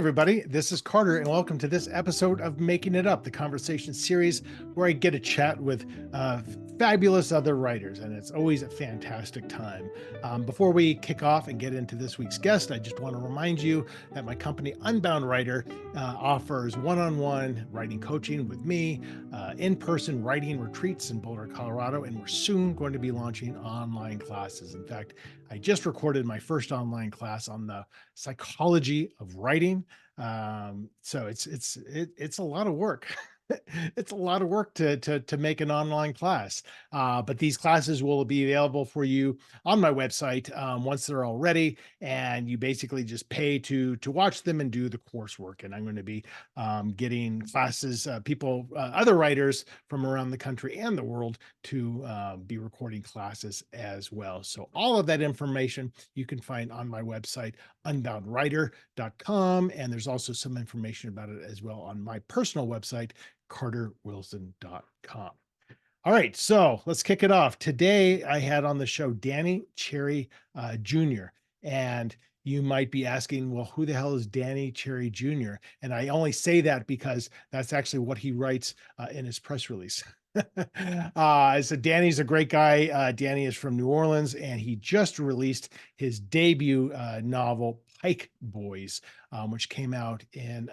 everybody. This is Carter, and welcome to this episode of Making It Up, the conversation series where I get to chat with fabulous other writers, and it's always a fantastic time. Before we kick off and get into this week's guest, I just want to remind you that my company, Unbound Writer, offers one-on-one writing coaching with me, in-person writing retreats in Boulder, Colorado, and we're soon going to be launching online classes. In fact, I just recorded my first online class on the psychology of writing. So it's a lot of work. It's a lot of work to make an online class. But these classes will be available for you on my website once they're all ready, and you basically just pay to watch them and do the coursework. And I'm going to be getting classes, other writers from around the country and the world to be recording classes as well. So all of that information you can find on my website, unboundwriter.com. And there's also some information about it as well on my personal website, carterwilson.com. All right, so let's kick it off. Today, I had on the show Danny Cherry Jr. And you might be asking, well, who the hell is Danny Cherry Jr.? And I only say that because that's actually what he writes in his press release. So Danny's a great guy. Danny is from New Orleans, and he just released his debut novel, Pike Boys, which came out in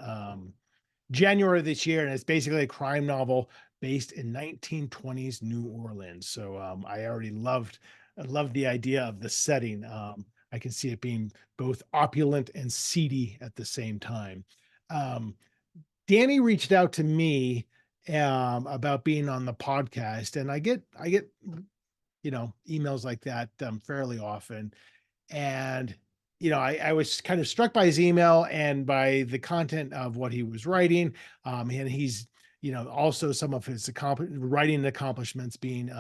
January of this year. And it's basically a crime novel based in 1920s New Orleans. So I loved the idea of the setting. I can see it being both opulent and seedy at the same time. Danny reached out to me about being on the podcast, and I get emails like that fairly often. And I was kind of struck by his email and by the content of what he was writing. And he's also some of his writing accomplishments being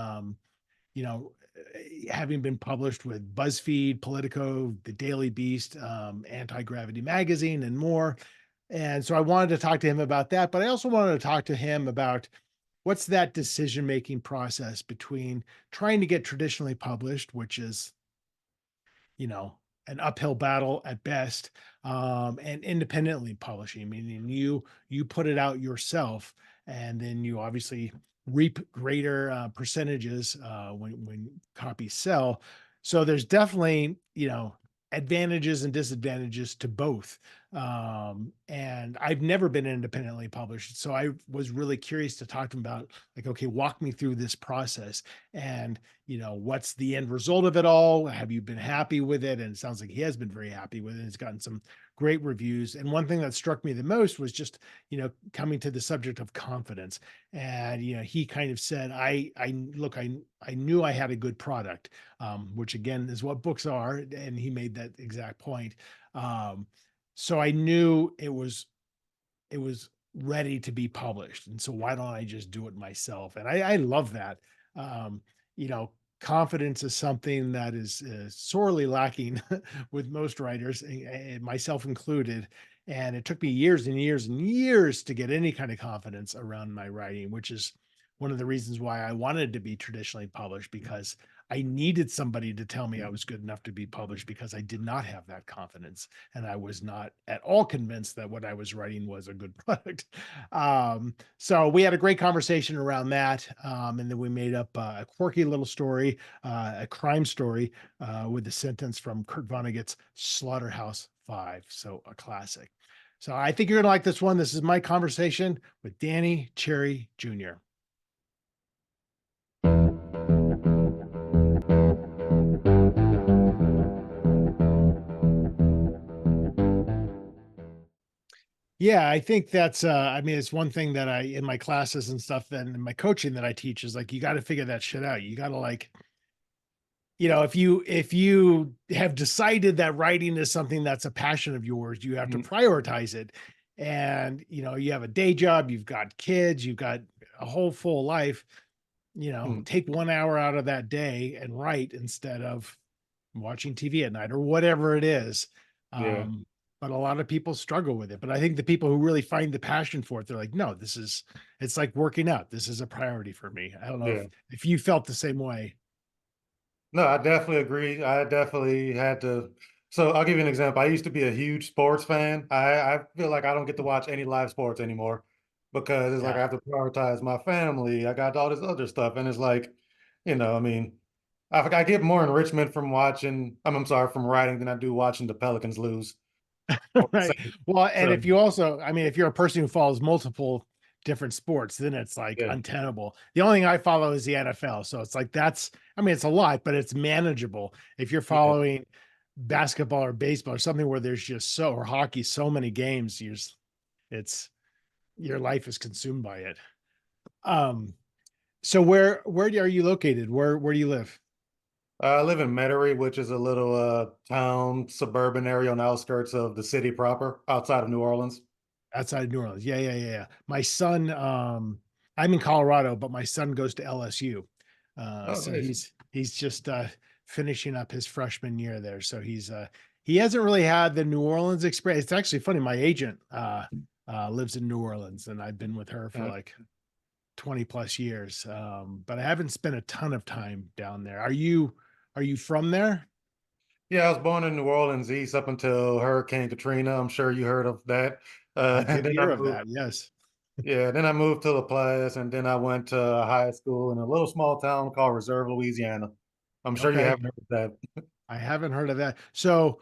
having been published with Buzzfeed, Politico, The Daily Beast, Anti-Gravity Magazine, and more. And so I wanted to talk to him about that, but I also wanted to talk to him about what's that decision-making process between trying to get traditionally published, which is, an uphill battle at best, and independently publishing, meaning you put it out yourself, and then you obviously reap greater percentages when copies sell. So there's definitely, advantages and disadvantages to both. And I've never been independently published. So I was really curious to talk to him about, like, okay, walk me through this process and, what's the end result of it all? Have you been happy with it? And it sounds like he has been very happy with it. It's gotten some great reviews. And one thing that struck me the most was just, coming to the subject of confidence. And, he kind of said, I knew I had a good product, which again is what books are. And he made that exact point. So I knew it was ready to be published. And so why don't I just do it myself? And I love that. Confidence is something that is sorely lacking with most writers, myself included. And it took me years and years and years to get any kind of confidence around my writing, which is one of the reasons why I wanted to be traditionally published, because I needed somebody to tell me I was good enough to be published, because I did not have that confidence. And I was not at all convinced that what I was writing was a good product. So we had a great conversation around that. And then we made up a quirky little story, a crime story with the sentence from Kurt Vonnegut's Slaughterhouse-Five. So a classic. So I think you're going to like this one. This is my conversation with Danny Cherry Jr. Yeah, I think that's it's one thing that I, in my classes and stuff, then in my coaching that I teach, is like, you got to figure that shit out. You got to, like, if you have decided that writing is something that's a passion of yours, you have to prioritize it. And, you have a day job, you've got kids, you've got a whole full life, take 1 hour out of that day and write instead of watching TV at night or whatever it is. Yeah. But a lot of people struggle with it. But I think the people who really find the passion for it, they're like, no, it's like working out. This is a priority for me. I don't know Yeah. if you felt the same way. No, I definitely agree. I definitely had to So I'll give you an example. I used to be a huge sports fan. I feel like I don't get to watch any live sports anymore because it's like Yeah. I have to prioritize my family. I got all this other stuff, and it's like, I mean, I get more enrichment from watching. I'm sorry, from writing than I do watching the Pelicans lose. Or the Right. Saints. Well, and So if you also, I mean, if you're a person who follows multiple different sports, then it's like yeah, untenable. The only thing I follow is the NFL. So it's like that's, I mean, it's a lot, but it's manageable. If you're yeah. following basketball or baseball or something where there's just so, or hockey, so many games, it's your life is consumed by it. Um, so where are you located? Where do you live? I live in Metairie, which is a little town, suburban area on the outskirts of the city proper, outside of New Orleans. Outside of New Orleans. Yeah, yeah, yeah, yeah. My son, I'm in Colorado, but my son goes to LSU. Oh, So nice. he's just finishing up his freshman year there. So he hasn't really had the New Orleans experience. It's actually funny. My agent lives in New Orleans, and I've been with her for Uh, like 20 plus years. But I haven't spent a ton of time down there. Are you from there? Yeah, I was born in New Orleans East up until Hurricane Katrina. I'm sure you heard of that. I And did then I hear of moved, that. Yes. yeah, then I moved to LaPlace, and then I went to high school in a little small town called Reserve, Louisiana. I'm sure you Okay. haven't heard of that. I haven't heard of that. So,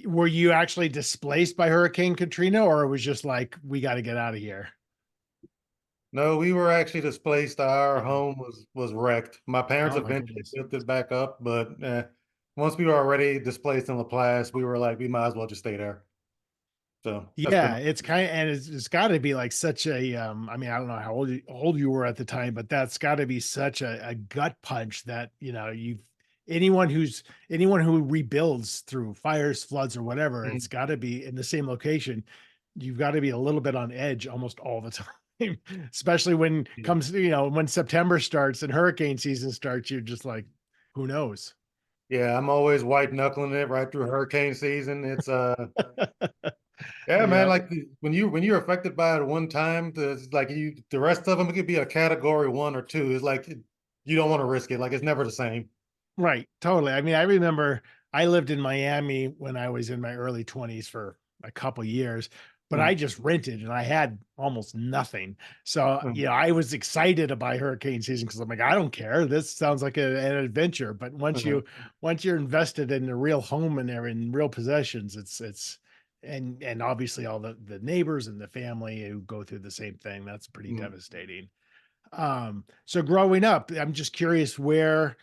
were you actually displaced by Hurricane Katrina, or it was just like we got to get out of here? No, we were actually displaced. Our Okay. home was wrecked. My parents Oh my eventually goodness. built it back up, but once we were already displaced in LaPlace, we were like, we might as well just stay there. So that's pretty Yeah, much. it's kind of, and it's got to be like such a I mean, I don't know how old you were at the time, but that's got to be such a gut punch that, you've anyone who rebuilds through fires, floods or whatever, it's Mhm. got to be in the same location. You've got to be a little bit on edge almost all the time. Especially when Yeah. comes, when September starts and hurricane season starts, you're just like, who knows? Yeah, I'm always white knuckling it right through hurricane season. It's yeah, man, Yeah, like when you're affected by it one time, like the rest of them it could be a category 1 or 2. It's like you don't want to risk it. Like it's never the same. right. Totally. I mean, I remember I lived in Miami when I was in my early 20s for a couple years, but I Mm, just rented and I had almost nothing. So, mm, I was excited to buy hurricane season because I'm like, I don't care. This sounds like an adventure. But uh-huh, once you're invested in a real home and they're in real possessions, it's and obviously all the neighbors and the family who go through the same thing, that's pretty mm. devastating. So growing up, I'm just curious where,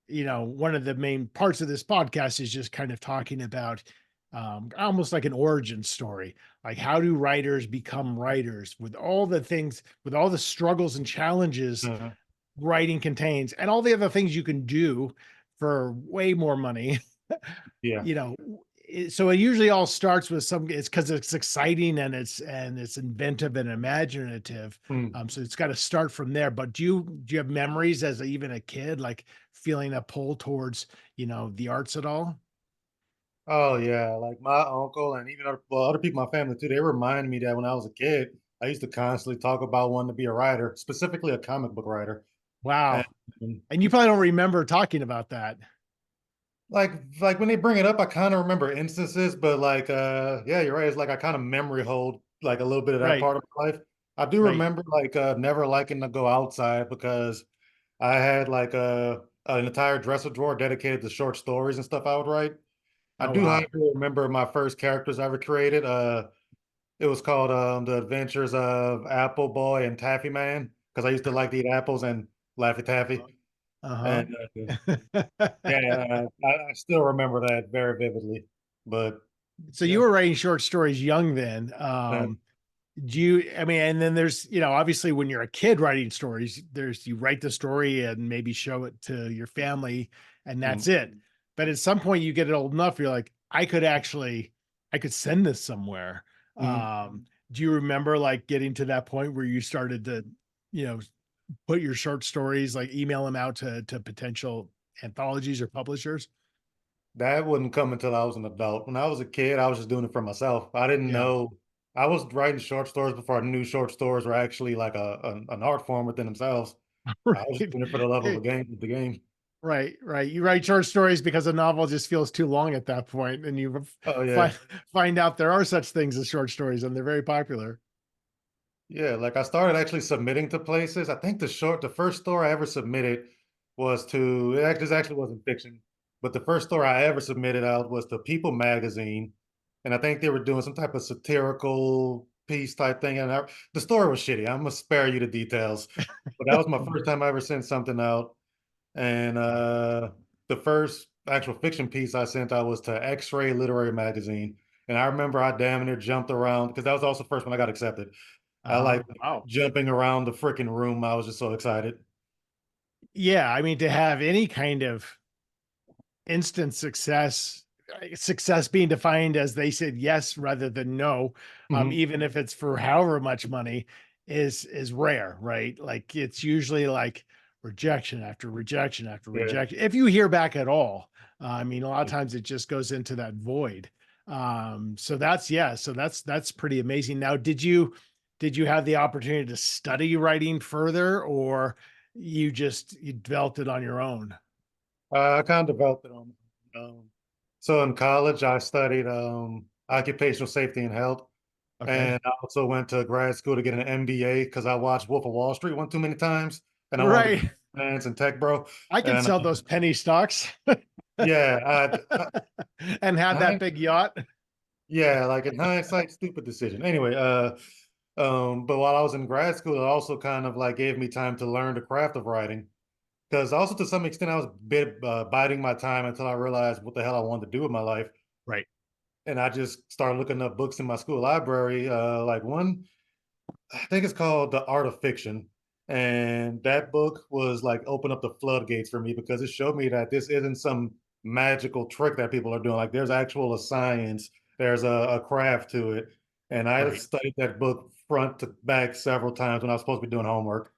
one of the main parts of this podcast is just kind of talking about almost like an origin story. Like, how do writers become writers with all the things, with all the struggles and challenges Uh-huh. writing contains, and all the other things you can do for way more money? Yeah. you know so it usually all starts with it's because it's exciting and it's inventive and imaginative. Mm. So it's got to start from there. But do you have memories as even a kid, like feeling a pull towards the arts at all? Oh yeah, like my uncle and even other people in my family too, they remind me that when I was a kid, I used to constantly talk about wanting to be a writer, specifically a comic book writer. And Wow. And you probably don't remember talking about that. like when they bring it up, I kind of remember instances, but like yeah, you're right. It's like I kind of memory hold like a little bit of that Right. part of my life. I do Right. remember like never liking to go outside because I had like an entire dresser drawer dedicated to short stories and stuff I would write. I Oh do, wow. however, remember my first characters I ever created. It was called The Adventures of Apple Boy and Taffy Man because I used to like to eat apples and Laffy Taffy. Uh-huh. And yeah, I still remember that very vividly. But So you yeah, were writing short stories young then. uh, Do you, I mean, and then there's, obviously when you're a kid writing stories, you write the story and maybe show it to your family and mm, that's it. But at some point you get old enough, you're like, I could send this somewhere. mm. Do you remember like getting to that point where you started to, you know, put your short stories, like email them out to potential anthologies or publishers? That wouldn't come until I was an adult. When I was a kid, I was just doing it for myself. I didn't Yeah. know I was writing short stories before I knew short stories were actually like an art form within themselves. I was just Right. doing it for the love of Hey, the game. Right, right. You write short stories because a novel just feels too long at that point, and you Oh yeah. find find out there are such things as short stories, and they're very popular. Yeah, like I started actually submitting to places. I think the first story I ever submitted was to, this actually wasn't fiction, but the first story I ever submitted out was to People Magazine. And I think they were doing some type of satirical piece type thing. And the story was shitty. I'm gonna spare you the details, but that was my first time I ever sent something out. And the first actual fiction piece I sent out was to X-Ray Literary Magazine. And I remember I damn near jumped around because that was also the first one I got accepted. I Uh-huh. like Wow. jumping around the freaking room. I was just so excited. Yeah, I mean, to have any kind of instant success being defined as they said yes rather than no, Mhm. even if it's for however much money, is rare, right? Like it's usually like rejection after rejection after Yeah. rejection. If you hear back at all, I mean, a lot of Yeah. times it just goes into that void. So that's yeah, so that's pretty amazing. Now, did you have the opportunity to study writing further, or you developed it on your own? I kind of developed it on. So in college, I studied occupational safety and health, Okay. and I also went to grad school to get an MBA because I watched Wolf of Wall Street one too many times, and I wanted to be Right. finance and tech bro. I could And sell those penny stocks yeah, and have that I, big yacht. yeah, like in hindsight, stupid decision. Anyway, but while I was in grad school, it also kind of like gave me time to learn the craft of writing. Because also to some extent, I was biding my time until I realized what the hell I wanted to do with my life, Right, and I just started looking up books in my school library. Like one, I think it's called The Art of Fiction, and that book was like open up the floodgates for me because it showed me that this isn't some magical trick that people are doing. Like there's actual a science, there's a craft to it, and I right, studied that book front to back several times when I was supposed to be doing homework,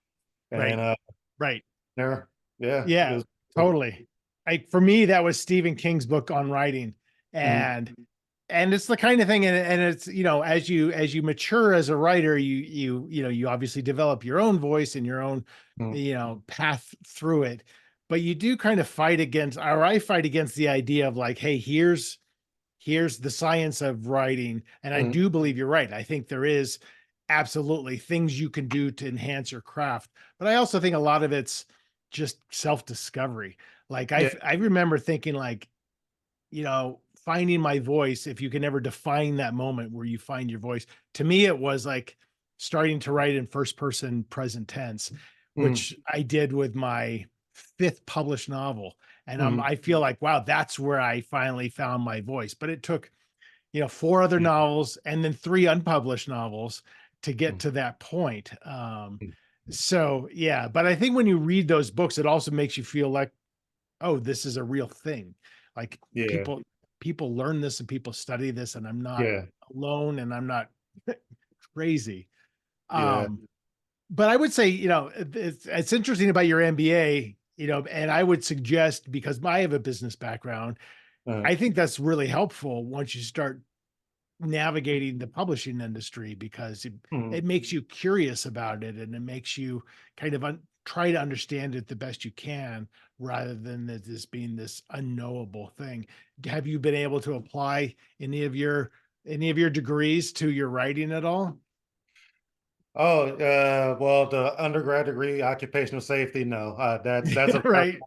right, and right. there, yeah, it Yeah, was. totally. Like for me, that was Stephen King's book on writing. Mhm, And it's the kind of thing, and it's, as you mature as a writer, you obviously develop your own voice and your own, mhm, path through it. But you do kind of fight against, or I fight against the idea of like, hey, here's the science of writing. And I mhm. do believe you're right. I think there is absolutely things you can do to enhance your craft. But I also think a lot of it's just self-discovery. Like Yeah. I remember thinking like, finding my voice, if you can ever define that moment where you find your voice. To me, it was like starting to write in first person present tense, Mhm, which I did with my fifth published novel. And mhm. I feel like, wow, that's where I finally found my voice. But it took, four other Yeah. novels and then three unpublished novels to get Mhm, to that point. mhm. So yeah, but I think when you read those books, it also makes you feel like, oh, this is a real thing. Like Yeah. people learn this and people study this, and I'm not Yeah. alone and I'm not crazy. Yeah. Um, but I would say, it's interesting about your MBA, and I would suggest, because I have a business background, Uh, I think that's really helpful once you start navigating the publishing industry, because it mhm. makes you curious about it, and it makes you kind of try to understand it the best you can, rather than this being this unknowable thing. Have you been able to apply any of your degrees to your writing at all? Oh, well, the undergrad degree, occupational safety, no, that's a very Right.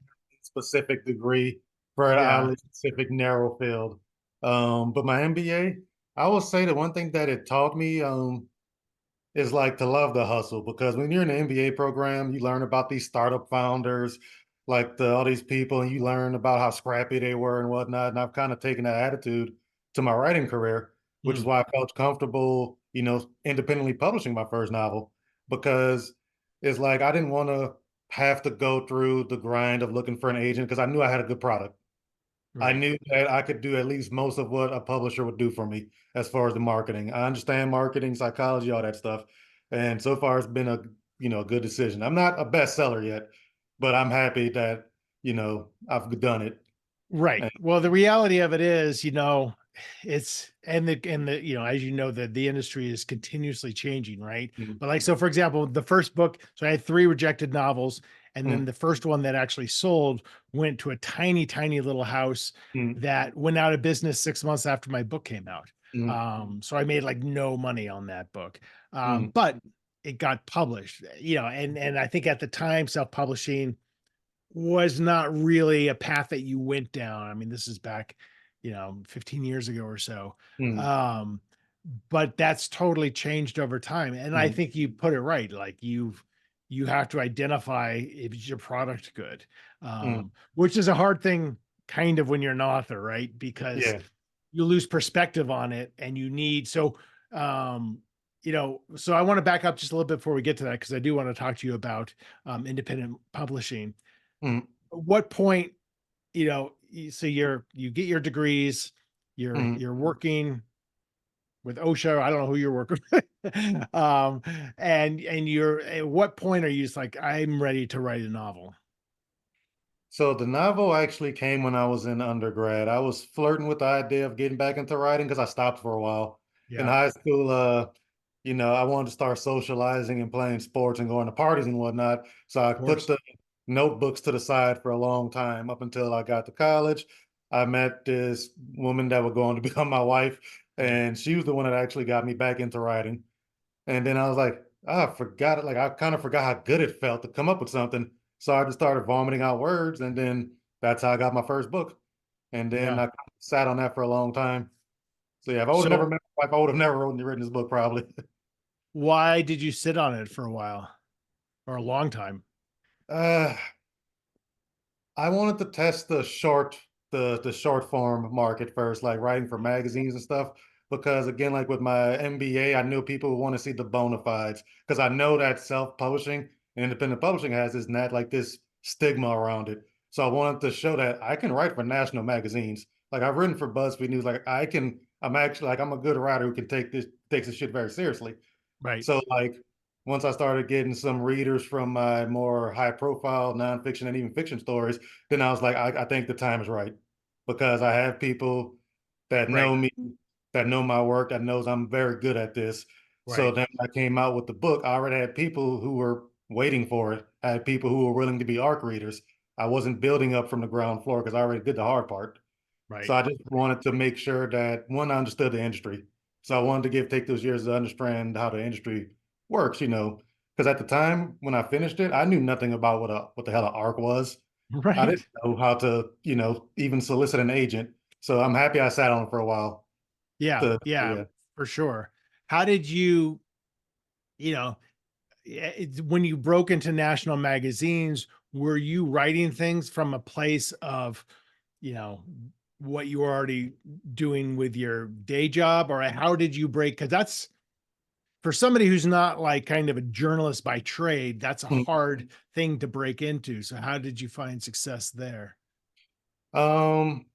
specific degree for an Yeah. highly specific narrow field. But my MBA, I will say the one thing that it taught me, is like to love the hustle because when you're in the MBA program, you learn about these startup founders, like all these people, and you learn about how scrappy they were and whatnot. And I've kind of taken that attitude to my writing career, which is Mm, why I felt comfortable, independently publishing my first novel because it's like I didn't want to have to go through the grind of looking for an agent because I knew I had a good product. I right. knew that I could do at least most of what a publisher would do for me as far as the marketing. I understand marketing, psychology, all that stuff. And so far it's been a good decision. I'm not a bestseller yet, but I'm happy that, I've done it. Right. And, Well, the reality of it is, it's and the as you know, the industry is continuously changing, right? mm, But like, so for example, the first book, so I had three rejected novels, And mm, then the first one that actually sold went to a tiny, tiny little house mm, that went out of business 6 months after my book came out. mm, So I made like no money on that book. mm, But it got published, and I think at the time, self-publishing was not really a path that you went down. I mean, this is back, 15 years ago or so. mm, Um, but that's totally changed over time. And I mm, think you put it right. Like you have to identify if is your product good. mm. Which is a hard thing kind of when you're an author, right? Because Yeah. you lose perspective on it and you need um so I want to back up just a little bit before we get to that because I do want to talk to you about independent publishing. Mm, At what point, so you get your degrees, you're mm. you're working with OSHA. I don't know who you're working with. And you're at what point are you just like, I'm ready to write a novel? So the novel actually came when I was in undergrad. I was flirting with the idea of getting back into writing because I stopped for a while. In Yeah, high school, I wanted to start socializing and playing sports and going to parties and whatnot. So I of put course. the notebooks to the side for a long time up until I got to college. I met this woman that was going to become my wife, Yeah. and she was the one that actually got me back into writing. And then I was like, "Ah, I forgot it. Like I kind of forgot how good it felt to come up with something. So I just started vomiting out words, and then that's how I got my first book. And then Yeah. I sat on that for a long time. So yeah, if I would have never So met my wife, I would have never written this book probably. why did you sit on it for a while or a long time? uh, I wanted to test the short form market first, like writing for magazines and stuff. Because again, like with my MBA, I knew people would want to see the bona fides. Because I know that self-publishing and independent publishing has this net like this stigma around it. So I wanted to show that I can write for national magazines. Like I've written for Buzzfeed News. Like I'm actually like I'm a good writer who can takes this shit very seriously. Right. So like once I started getting some readers from my more high profile nonfiction and even fiction stories, then I was like, I think the time is right because I have people that Right. know me, that know my work, that knows I'm very good at this. So Right. then when I came out with the book, I already had people who were waiting for it. I had people who were willing to be ARC readers. I wasn't building up from the ground floor because I already did the hard part. So Right. I just wanted to make sure that one, I understood the industry. So I wanted to take those years to understand how the industry works, because at the time when I finished it, I knew nothing about what the hell an ARC was. I didn't Right. know how to, even solicit an agent. So I'm happy I sat on it for a while. Yeah. Yeah, Yeah. for sure. How did you, you know, when you broke into national magazines, were you writing things from a place of, you know, what you were already doing with your day job, or how did you break? Because that's for somebody who's not like kind of a journalist by trade, that's a hard thing to break into. So how did you find success there? Um,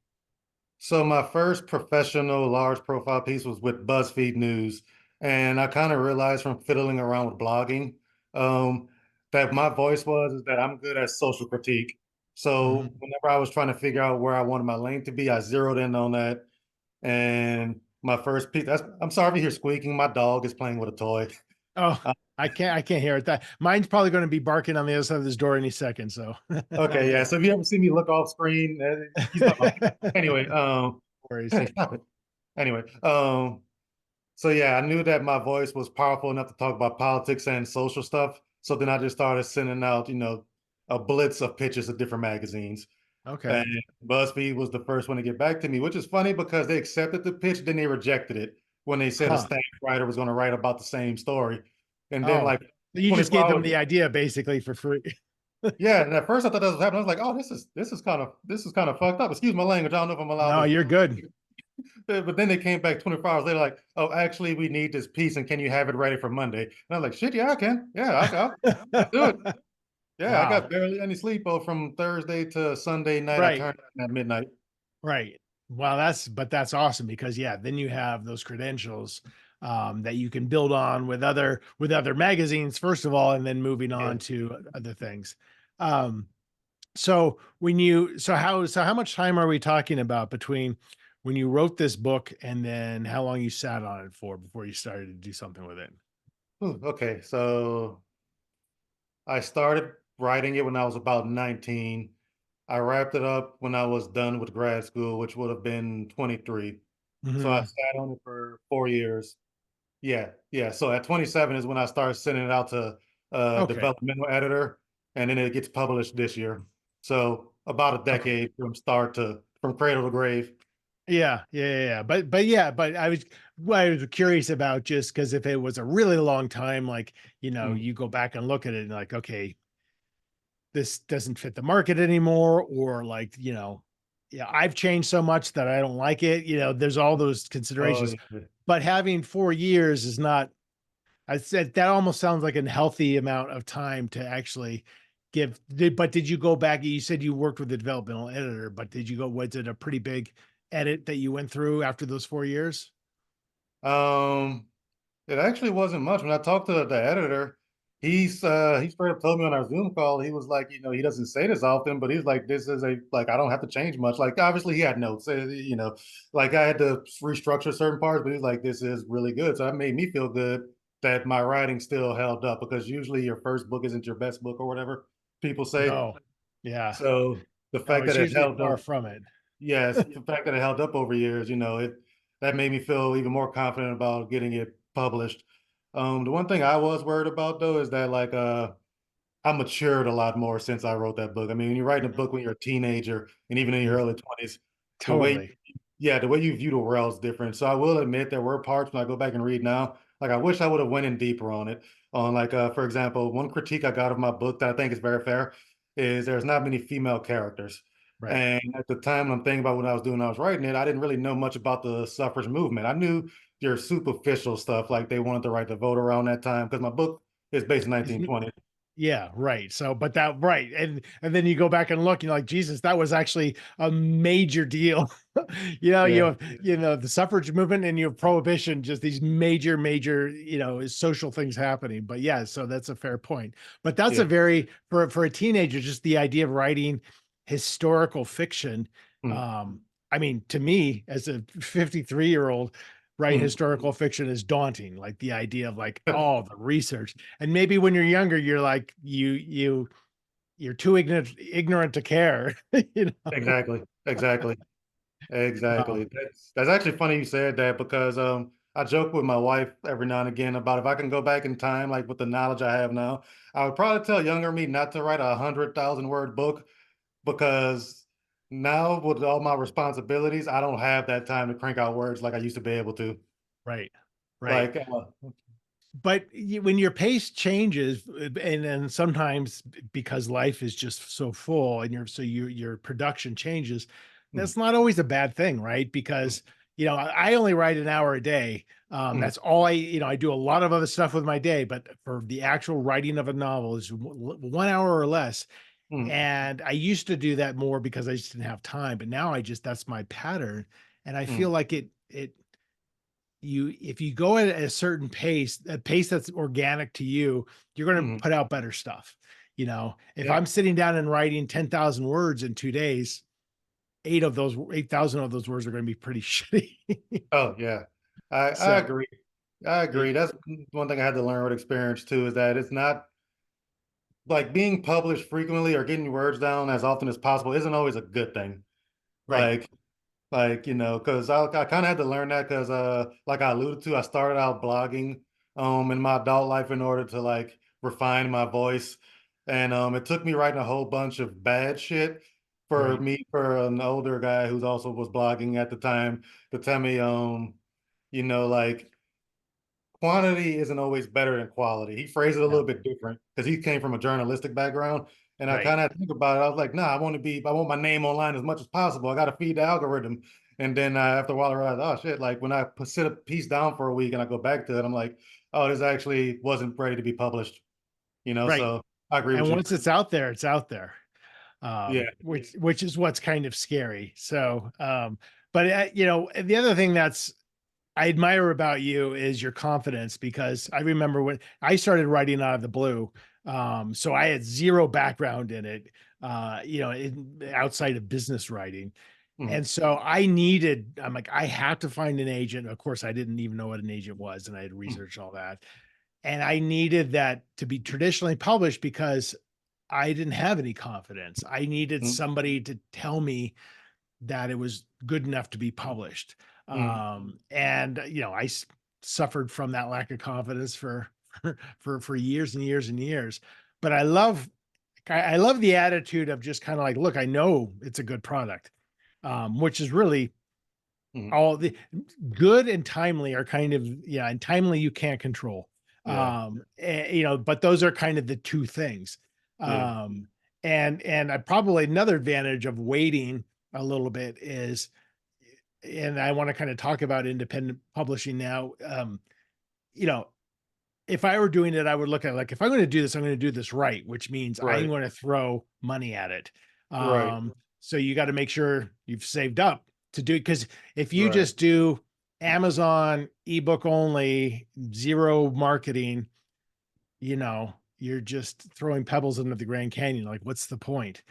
So my first professional large profile piece was with Buzzfeed News, and I kind of realized from fiddling around with blogging, um, that my voice was is that I'm good at social critique. So Mhm. whenever I was trying to figure out where I wanted my lane to be, I zeroed in on that. And my first piece, I'm sorry if you hear squeaking. My dog is playing with a toy. Oh, Uh, I can't hear it. That mine's probably going to be barking on the other side of this door any second. So okay, yeah. So if you ever see me look off screen, he's my anyway. worries. Hey, stop it. Anyway, so yeah, I knew that my voice was powerful enough to talk about politics and social stuff. So then I just started sending out, a blitz of pitches to different magazines. Okay. And BuzzFeed was the first one to get back to me, which is funny because they accepted the pitch, then they rejected it when they said a Huh. staff writer was going to write about the same story. And then Oh, like you just 24 gave them hours, the idea basically for free. yeah. And at first I thought that was happening. I was like, oh, this is kind of fucked up. Excuse my language. I don't know if I'm allowed No, to. you're good. But then they came back 24 hours later, like, oh, actually, we need this piece, and can you have it ready for Monday? And I was like, shit, yeah, I can. Yeah, I'll do it. Yeah, I Wow. got barely any sleep from Thursday to Sunday night. I Right. turned in at midnight. Right. Well, that's awesome because yeah, then you have those credentials that you can build on with other magazines first of all, and then moving Yeah. on to other things. Um, so how much time are we talking about between when you wrote this book and then how long you sat on it for before you started to do something with it? Okay, so I started. writing it when I was about 19. I wrapped it up when I was done with grad school, which would have been 23. So I Mhm. sat on it for 4 years. Yeah, yeah. So at 27 is when I started sending it out to a Okay. developmental editor, and then it gets published this year. So about a Okay. decade from cradle to grave. Yeah, yeah, yeah, yeah. But yeah, but I was curious about just because if it was a really long time, like, Mm. you go back and look at it and like, okay, this doesn't fit the market anymore, or like, yeah, I've changed so much that I don't like it. There's all those Oh considerations. yeah. But having 4 years is not, I said that almost sounds like a healthy amount of time to actually but did you go back? You said you worked with the developmental editor, but was it a pretty big edit that you went through after those 4 years? Um, it actually wasn't much. When I talked to the editor, he straight up told me on our Zoom call, he was like, he doesn't say this often, but he's like, this is a like I don't have to change much. Like obviously he had notes, like I had to restructure certain parts, but he's like, this is really good. So that made me feel good that my writing still held up because usually your first book isn't your best book or whatever people say. No. Yeah. So the No, fact it's that it usually held far up, from it. yes, the fact that it held up over years, that made me feel even more confident about getting it published. The one thing I was worried about though is that I matured a lot more since I wrote that book. I mean, when you're writing a book when you're a teenager and even in your You early 20s, the way totally. yeah, the way you view the world is different. So I will admit there were parts when I go back and read now, like I wish I would have went in deeper on it. On like for example, one critique I got of my book that I think is very fair is there's not many female characters. Right. And at the time I'm thinking about what I was doing, I was writing it, I didn't really know much about the suffrage movement. I knew your superficial stuff, like they wanted the right to vote around that time, because my book is based in Mhm. 1920. Yeah, right. So, but that right, and then you go back and look, you're like, Jesus, that was actually a major deal. Yeah. The suffrage movement and prohibition, just these major, major, social things happening. But yeah, so that's a fair point. But that's a Yeah. very for a teenager, just the idea of writing historical fiction. Mm, Um, I mean, to me, as a 53-year-old, writing mm. historical fiction is daunting. Like the idea of like, oh, the research. And maybe when you're younger, you're like you're too ignorant to care. you know. Exactly. Exactly. Um, Exactly. That's actually funny you said that because I joke with my wife every now and again about if I can go back in time, like with the knowledge I have now, I would probably tell younger me not to write 100,000 word book because now with all my responsibilities, I don't have that time to crank out words like I used to be able to. right, right. Like, But when your pace changes, and then sometimes because life is just so full, and your production changes, mm, that's not always a bad thing, right? mm, Because I only write an hour a day. mm, That's all I do a lot of other stuff with my day, but for the actual writing of a novel is 1 hour or less. mm, And I used to do that more because I just didn't have time, but now that's my pattern. And I mm, feel like if you go at a certain pace, a pace that's organic to you, you're going to mm. put out better stuff. If Yeah. I'm sitting down and writing 10,000 words in 2 days, 8,000 of those words are going to be pretty shitty. Oh yeah. I So, agree. I y- agree. That's one thing I had to learn with experience too, is that it's not like being published frequently or getting words down as often as possible isn't always a good thing. right, Like, because I kind of had to learn that because, like I alluded to, I started out blogging, in my adult life in order to like refine my voice, and it took me writing a whole bunch of bad shit right. for an older guy who's also was blogging at the time to tell me, like quantity isn't always better than quality. He phrased it a Yeah, little bit different because he came from a journalistic background. And I right. kind of think about it. I was like, nah, I want my name online as much as possible. I got to feed the algorithm. And then after a while, I realized, oh shit, like when I sit a piece down for a week and I go back to it, I'm like, oh, this actually wasn't ready to be published, Right. So I agree with And you. once it's out there, it's out there. Yeah. Which is what's kind of scary. So, but the other thing I admire about you is your confidence, because I remember when I started writing out of the blue. So I had zero background in it, outside of business writing. Mm, And so I'm like, I have to find an agent. Of course, I didn't even know what an agent was, and I had mm, researched all that. And I needed that to be traditionally published because I didn't have any confidence. I needed Mm, somebody to tell me that it was good enough to be published. mm, And suffered from that lack of confidence for for years and years and years. But I love the attitude of just kind of like, look, I know it's a good product, which is really mm. all the good and timely are kind of, yeah, and timely you can't control. Yeah, But those are kind of the two things. yeah, Um, and I probably another advantage of waiting a little bit is, and I want to kind of talk about independent publishing now. You know, if I were doing it, I would look at like, if I'm going to do this, I'm going to do this right, which means I'm right, going to throw money at it. right, So you got to make sure you've saved up to do it. Because if you right, just do Amazon ebook only, zero marketing, you're just throwing pebbles into the Grand Canyon. Like, what's the point?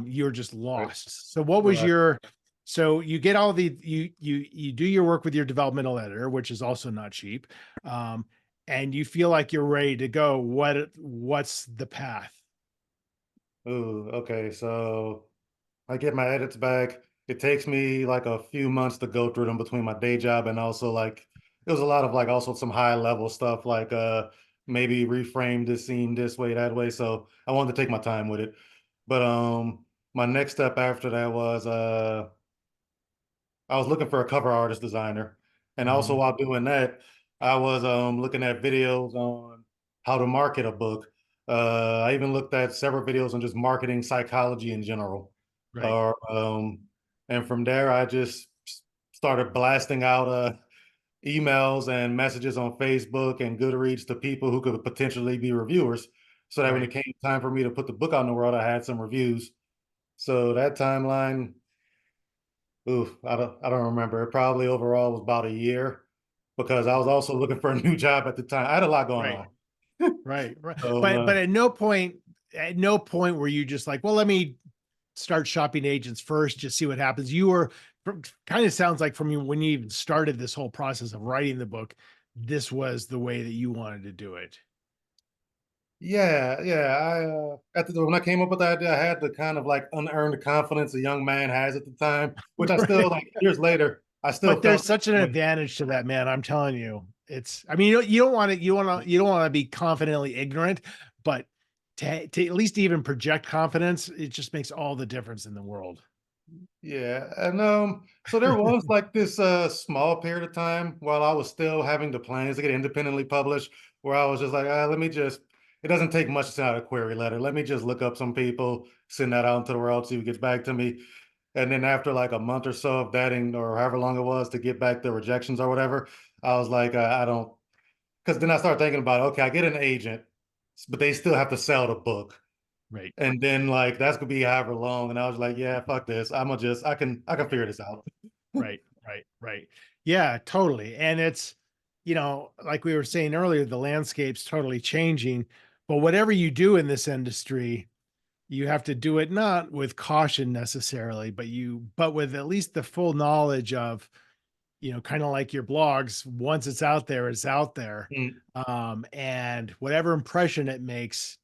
You're just right, lost. So what was right. your, so you get all the, you do your work with your developmental editor, which is also not cheap. Um, and you feel like you're ready to go. What's the path? Ooh, okay. So I get my edits back. It takes me like a few months to go through them between my day job and also like it was a lot of like also some high level stuff like maybe reframe this scene this way, that way. So I wanted to take my time with it. But my next step after that was I was looking for a cover artist designer. And also Mhm. while doing that, I was looking at videos on how to market a book. I even looked at several videos on just marketing psychology in general. Right, Uh, um, and from there, I just started blasting out emails and messages on Facebook and Goodreads to people who could potentially be reviewers. So that when it right, came time for me to put the book out in the world, I had some reviews. So that timeline, oof, I don't remember. It probably overall was about a year because I was also looking for a new job at the time. I had a lot going right, on. right. So But at no point were you just like, well, let me start shopping agents first, just see what happens. You were kind of sounds like from you when you even started this whole process of writing the book, this was the way that you wanted to do it. yeah, yeah. When I came up with the idea, I had the kind of like unearned confidence a young man has at the time, which I still Right. like years later, I still But there's felt such an that way. advantage to that, man. I'm telling you. I mean, you don't want to, you don't want to be confidently ignorant, but to at least even project confidence, it just makes all the difference in the world. Yeah, and so there was like this small period of time while I was still having the plans to get independently published, where I was just like, let me just. It doesn't take much to send out a query letter. Let me just look up some people, send that out into the world, see who gets back to me, and then after like a month or so of vetting, or however long it was to get back the rejections or whatever, I was like, I don't. Because then I started thinking about, okay, I get an agent, but they still have to sell the book. Right. And then like that's gonna be however long. And I was like, yeah, fuck this. I'm gonna just I can figure this out. Right. Yeah, totally. And it's, like we were saying earlier, the landscape's totally changing. But whatever you do in this industry, you have to do it not with caution necessarily, but with at least the full knowledge of, kind of like your blogs, once it's out there, it's out there. Mm, And whatever impression it makes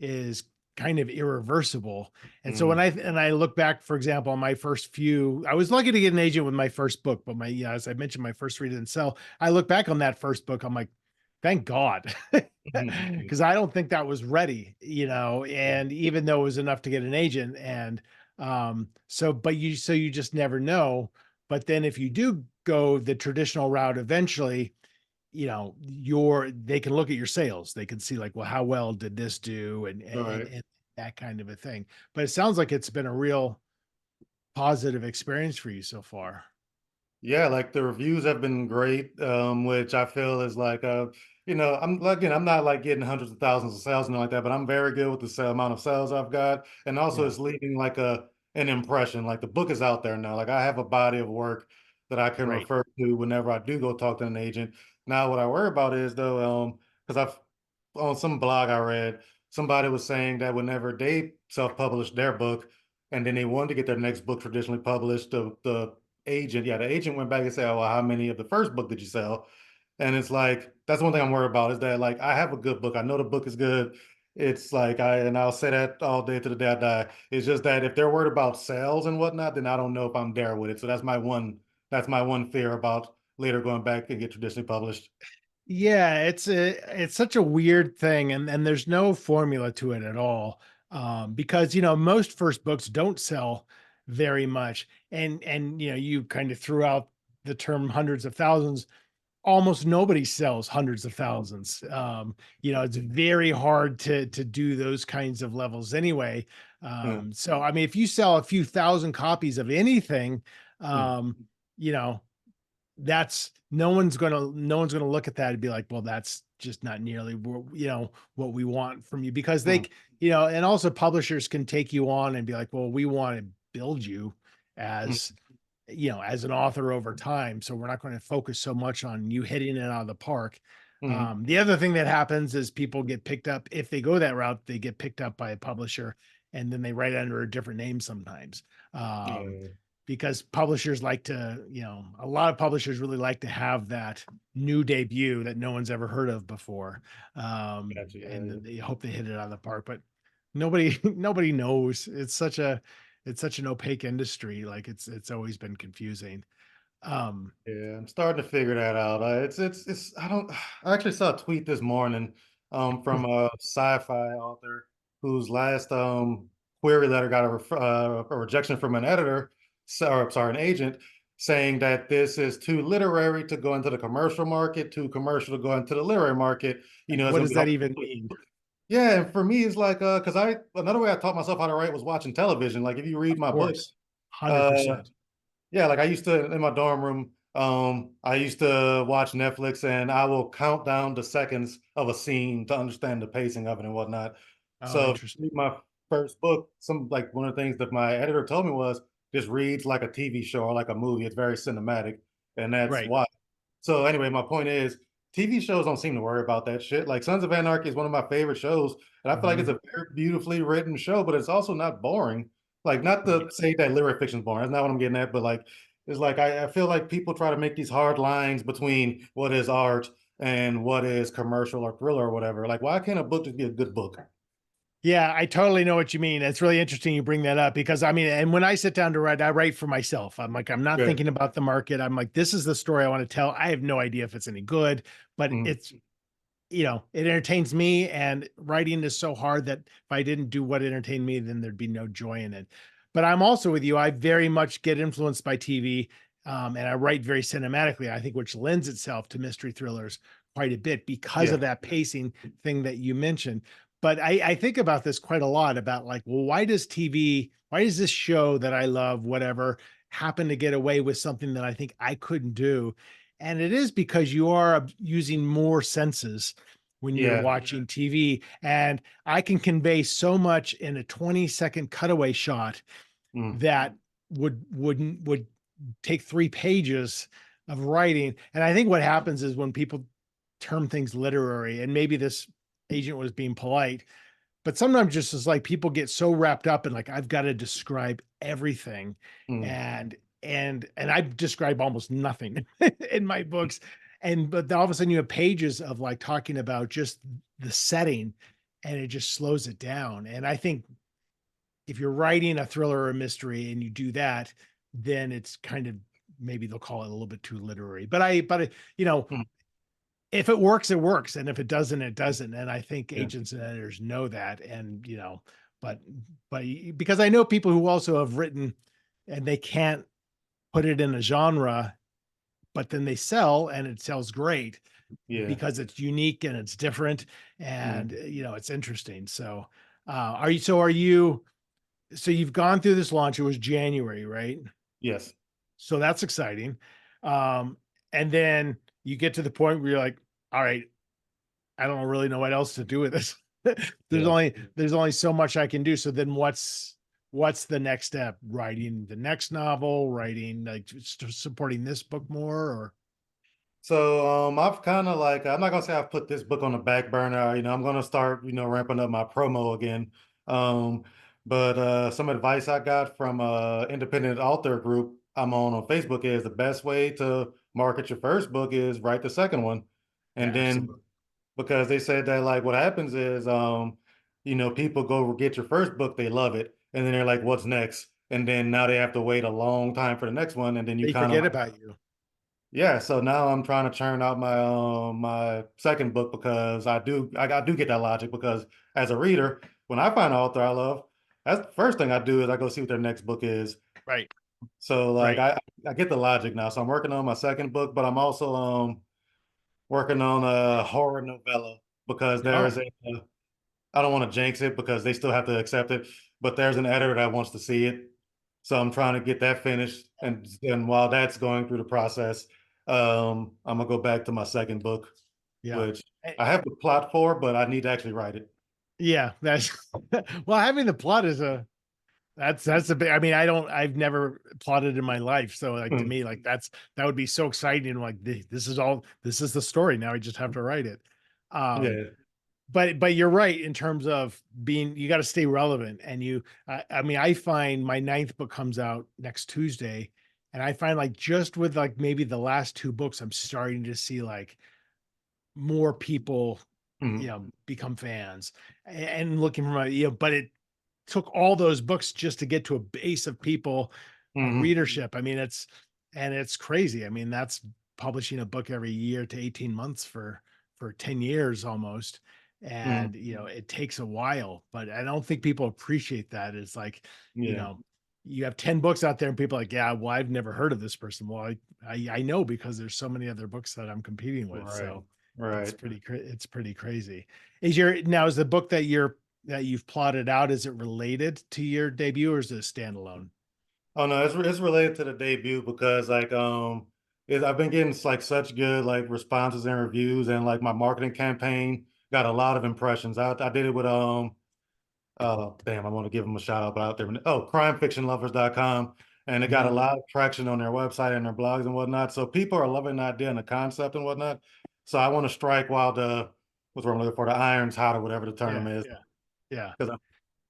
is kind of irreversible. And so mm, and I look back, for example, on my first few, I was lucky to get an agent with my first book, but as I mentioned, my first three didn't sell. I look back on that first book, I'm like, thank God. mm, Because I don't think that was ready, mm, and even though it was enough to get an agent. And so you just never know. But then if you do go the traditional route eventually, they can look at your sales. They can see like, well, how well did this do, right. and that kind of a thing. But it sounds like it's been a real positive experience for you so far. Yeah, like the reviews have been great, which I feel is like I'm like, again, I'm not like getting hundreds of thousands of sales and like that, but I'm very good with the amount of sales I've got. And also Yeah. it's leaving like an impression. Like the book is out there now. Like I have a body of work that I can Right. refer to whenever I do go talk to an agent. Now what I worry about is though, because I've on some blog I read, somebody was saying that whenever they self-published their book and then they wanted to get their next book traditionally published, the agent went back and said, "Oh, well, how many of the first book did you sell?" And it's like that's one thing I'm worried about is that like I have a good book, I know the book is good, it's like I'll say that all day to the day I die. It's just that if they're worried about sales and whatnot, then I don't know if I'm there with it. So that's my one fear about later going back and get traditionally published. Yeah, it's such a weird thing, and there's no formula to it at all. Because most first books don't sell very much. And you kind of threw out the term hundreds of thousands. Almost nobody sells hundreds of thousands. It's very hard to do those kinds of levels anyway. Mm, So I mean, if you sell a few thousand copies of anything, mm, you know, that's no one's gonna look at that and be like, well, that's just not nearly what we want from you, because mm, and also publishers can take you on and be like, well, we want to build you mm, as as an author over time. So we're not going to focus so much on you hitting it out of the park. mm. The other thing that happens is people get picked up. If they go that route, they get picked up by a publisher, and then they write under a different name sometimes. Um, Yeah, because publishers like to, a lot of publishers really like to have that new debut that no one's ever heard of before. gotcha. And Yeah, then they hope they hit it out of the park, but nobody, nobody knows. It's such an opaque industry. Like it's always been confusing. Um, yeah, I'm starting to figure that out. It's I don't. I actually saw a tweet this morning, from a sci-fi author whose last query letter got a rejection from an editor, or sorry, an agent, saying that this is too literary to go into the commercial market, too commercial to go into the literary market. You and know, it's what gonna does be that hard. even mean? Yeah, and for me, it's like because I another way I taught myself how to write was watching television. Like if you read Of my books, course, hundred uh percent. yeah, like I used to in my dorm room, I used to watch Netflix and I will count down the seconds of a scene to understand the pacing of it and whatnot. Oh, So interesting. my first book, some like one of the things that my editor told me was just reads like a TV show or like a movie. It's very cinematic, and that's Right. why. So anyway, my point is TV shows don't seem to worry about that shit. Like Sons of Anarchy is one of my favorite shows, and I feel like it's Mhm. a very beautifully written show, but it's also not boring. Like not to say that lyric fiction is boring. That's not what I'm getting at, but like it's like I feel like people try to make these hard lines between what is art and what is commercial or thriller or whatever. Like, why can't a book just be a good book? Yeah, I totally know what you mean. It's really interesting you bring that up, because I mean, and when I sit down to write, I write for myself. I'm like, I'm not Yeah. thinking about the market. I'm like, this is the story I want to tell. I have no idea if it's any good, but Mm, it entertains me. And writing is so hard that if I didn't do what entertained me, then there'd be no joy in it. But I'm also with you. I very much get influenced by TV, and I write very cinematically, I think, which lends itself to mystery thrillers quite a bit because yeah. of that pacing thing that you mentioned. But I think about this quite a lot, about like, well, why does this show that I love, whatever, happen to get away with something that I think I couldn't do? And it is because you are using more senses when you're Yeah. watching TV. And I can convey so much in a 20-second cutaway shot Mm, that would take 3 pages of writing. And I think what happens is when people term things literary, and maybe this agent was being polite, but sometimes just as like people get so wrapped up in like, I've got to describe everything. mm, And I describe almost nothing in my books. But then all of a sudden you have pages of like talking about just the setting, and it just slows it down. And I think if you're writing a thriller or a mystery and you do that, then it's kind of, maybe they'll call it a little bit too literary. But you know, mm, if it works, it works. And if it doesn't, it doesn't. And I think yeah. agents and editors know that. And, but, because I know people who also have written and they can't put it in a genre, but then they sell and it sells great Yeah. because it's unique and it's different. Mm, And, it's interesting. So, so you've gone through this launch. It was January, right? yes. So that's exciting. Um, and then you get to the point where you're like, all right, I don't really know what else to do with this. there's Yeah. only there's only so much I can do. So then what's the next step? Writing the next novel, writing like supporting this book more, or So I've kind of like I'm not gonna say I've put this book on the back burner. I'm gonna start ramping up my promo again. Um, but some advice I got from independent author group I'm on Facebook is the best way to market your first book is write the second one, and then absolutely. because they said that like what happens is people go get your first book, they love it, and then they're like, "What's next?" And then now they have to wait a long time for the next one, and then you They kind of forget about you. yeah. So now I'm trying to churn out my second book because I do get that logic because as a reader, when I find an author I love, that's the first thing I do is I go see what their next book is. Right. So like Right. I get the logic now. So I'm working on my second book, but I'm also working on a horror novella because Oh, there's a I don't want to jinx it because they still have to accept it, but there's an editor that wants to see it. So I'm trying to get that finished. And while that's going through the process, I'm gonna go back to my second book, yeah. which Eh, I have the plot for, but I need to actually write it. Yeah, that's well, having the plot is a that's a big, I mean, I've never plotted in my life. So like to Mm, me, like that would be so exciting. Like this is the story. Now I just have to write it. Um, yeah. but you're right in terms of you got to stay relevant. And I mean, I find my ninth book comes out next Tuesday, and I find like just with like maybe the last two books, I'm starting to see like more people, Mm, become fans and looking for my, but it took all those books just to get to a base of people, of mm, readership. I mean, it's crazy. I mean, that's publishing a book every year to 18 months for 10 years almost. mm, And, it takes a while, but I don't think people appreciate that. It's like, you yeah. know, you have 10 books out there and people are like, yeah, well, I've never heard of this person. Well, I know because there's so many other books that I'm competing with. Right. So Right. it's pretty crazy. Is the book that you've plotted out, is it related to your debut or is it a standalone? Oh no, it's related to the debut because I've been getting like such good like responses and reviews, and like my marketing campaign got a lot of impressions. I did it with damn, I want to give them a shout out out there. Oh, crimefictionlovers.com, and it got a Mhm. lot of traction on their website and their blogs and whatnot. So people are loving the idea and the concept and whatnot. So I want to strike while the what's what I'm looking for, the iron's hot or whatever the term Yeah, is, yeah, yeah. because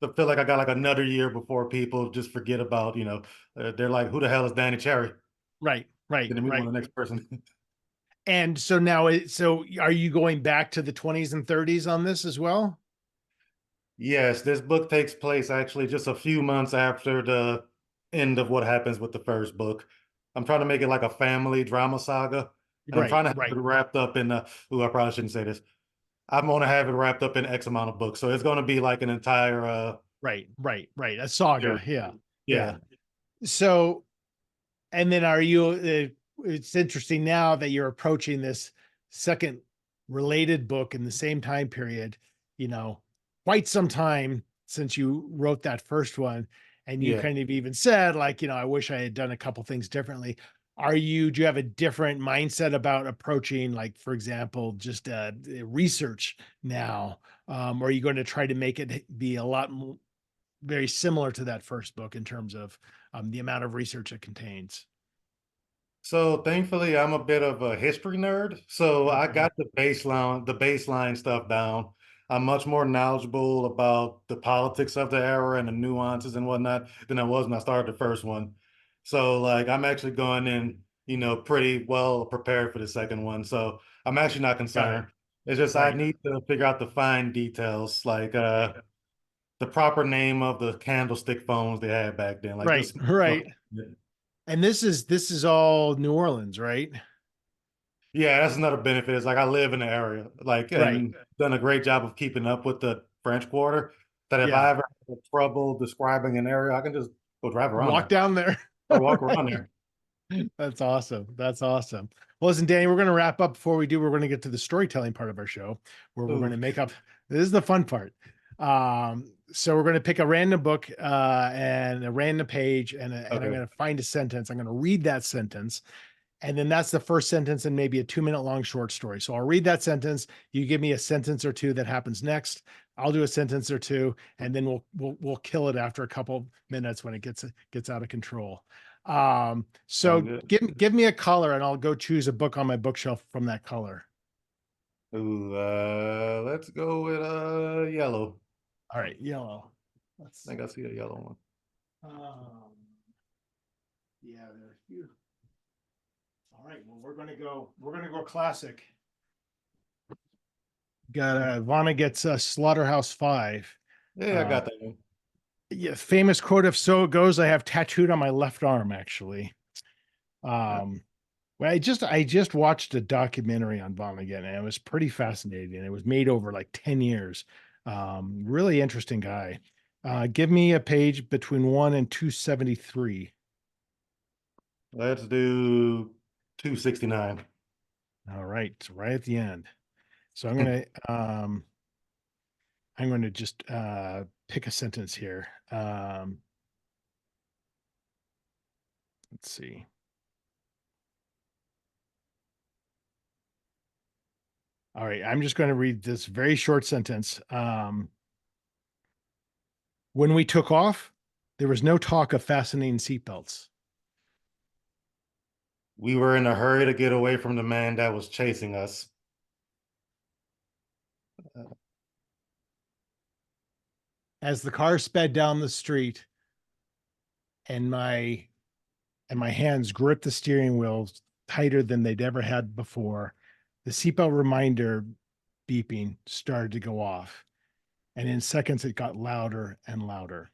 I feel like I got like another year before people just forget about, they're like, who the hell is Danny Cherry? Right, right, Then move on right. to the next person. And so now, so are you going back to the 20s and 30s on this as well? Yes, this book takes place actually just a few months after the end of what happens with the first book. I'm trying to make it like a family drama saga, and I'm Right, trying to have right, it wrapped up in ooh, I probably shouldn't say this. I'm going to have it wrapped up in X amount of books. So it's going to be like an entire right, right, right. A saga. series. Yeah, yeah. Yeah. So, and then it's interesting now that you're approaching this second related book in the same time period, you know, quite some time since you wrote that first one. And you Yeah. kind of even said, like, I wish I had done a couple things differently. Do you have a different mindset about approaching, like, for example, just research now? Or are you going to try to make it be a lot more, very similar to that first book in terms of the amount of research it contains? So thankfully, I'm a bit of a history nerd. So I Okay. got the baseline stuff down. I'm much more knowledgeable about the politics of the era and the nuances and whatnot than I was when I started the first one. So like I'm actually going in, pretty well prepared for the second one. So I'm actually not Got it. concerned. It's just I Right. need to figure out the fine details, like the proper name of the candlestick phones they had back then, like Right. this. Right. And this is all New Orleans, right? Yeah, that's another benefit. Is like I live in the area, like, Right. and done a great job of keeping up with the French Quarter. That if Yeah. I ever have trouble describing an area, I can just go drive around Walk there down there. or walk around Right. there. That's awesome. That's awesome. Well, listen, Danny, we're going to wrap up. Before we do, we're going to get to the storytelling part of our show where we're going Ooh, to make up. This is the fun part. So we're going to pick a random book and a random page, and I'm okay, going to find a sentence. I'm going to read that sentence. And then that's the first sentence in maybe a 2-minute long short story. So I'll read that sentence. You give me a sentence or two that happens next. I'll do a sentence or two, and then we'll kill it after a couple minutes when it gets out of control. sound So good. give me a color, and I'll go choose a book on my bookshelf from that color. Ooh, let's go with yellow. All right, yellow. Let's I think I see. see a yellow one. Um, yeah, there are a few. All right, well, we're gonna go classic. Got Vonnegut's Slaughterhouse-Five. Yeah, I Uh, got that one. yeah, famous quote, if so it goes, I have tattooed on my left arm, actually. Uh, Um, well, I just watched a documentary on Vonnegut, and it was pretty fascinating. It was made over like 10 years. Really interesting guy. Give me a page between 1 and 273. Let's do 269. All right, it's right at the end. So I'm gonna just pick a sentence here. Let's see. All right, I'm just going to read this very short sentence. When we took off, there was no talk of fastening seatbelts. We were in a hurry to get away from the man that was chasing us. As the car sped down the street and my hands gripped the steering wheel tighter than they'd ever had before, the seatbelt reminder beeping started to go off. And in seconds, it got louder and louder.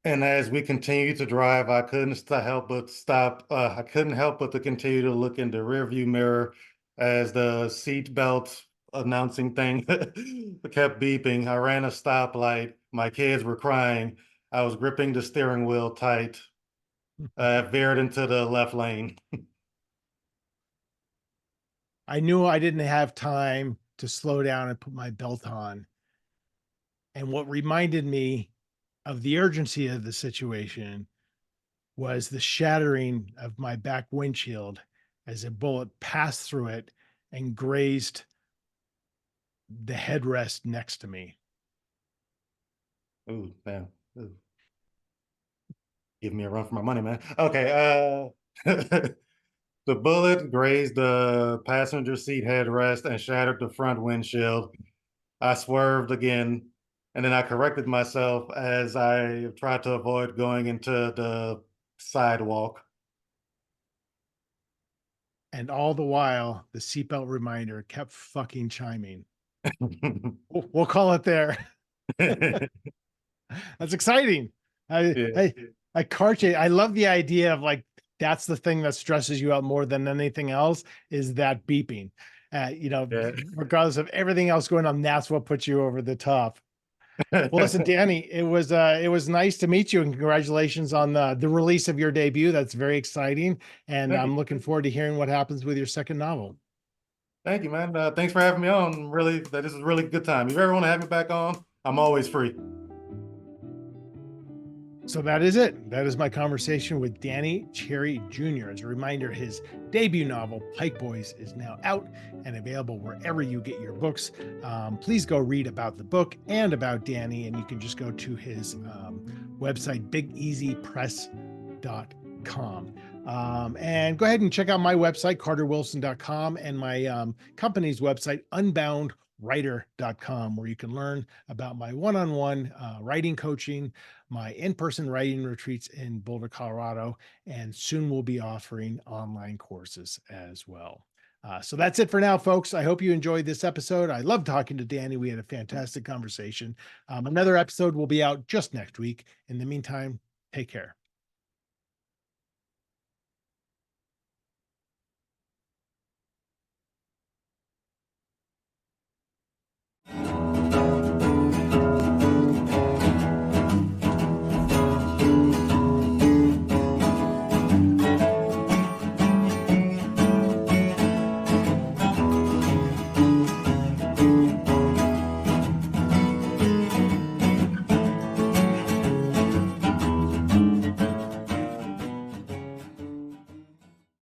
And as we continued to drive, I couldn't help but stop. I couldn't help but to continue to look in the rearview mirror as the seat belt announcing thing kept beeping. I ran a stoplight. My kids were crying. I was gripping the steering wheel tight. I veered into the left lane. I knew I didn't have time to slow down and put my belt on. And what reminded me of the urgency of the situation was the shattering of my back windshield as a bullet passed through it and grazed the headrest next to me. Ooh, damn. Ooh. Give me a run for my money, man. Okay, the bullet grazed the passenger seat headrest and shattered the front windshield. I swerved again, and then I corrected myself as I tried to avoid going into the sidewalk. And all the while, the seatbelt reminder kept fucking chiming. We'll call it there. That's exciting. I, Yeah, I, I car chase. I love the idea of like, that's the thing that stresses you out more than anything else is that beeping. yeah. Regardless of everything else going on, that's what puts you over the top. Well, listen, Danny, it was nice to meet you, and congratulations on the release of your debut. That's very exciting, and Thank I'm you. looking forward to hearing what happens with your second novel. Thank you, man. Thanks for having me on. Really, this is a really good time. If you ever want to have me back on, I'm always free. So that is it. That is my conversation with Danny Cherry Jr. As a reminder, his debut novel, Pike Boys, is now out and available wherever you get your books. Please go read about the book and about Danny, and you can just go to his website, bigeasypress.com. And go ahead and check out my website, carterwilson.com, and my company's website, unboundwriter.com, where you can learn about my one-on-one writing coaching, my in-person writing retreats in Boulder, Colorado, and soon we'll be offering online courses as well. So that's it for now, folks. I hope you enjoyed this episode. I love talking to Danny. We had a fantastic conversation. Another episode will be out just next week. In the meantime, take care.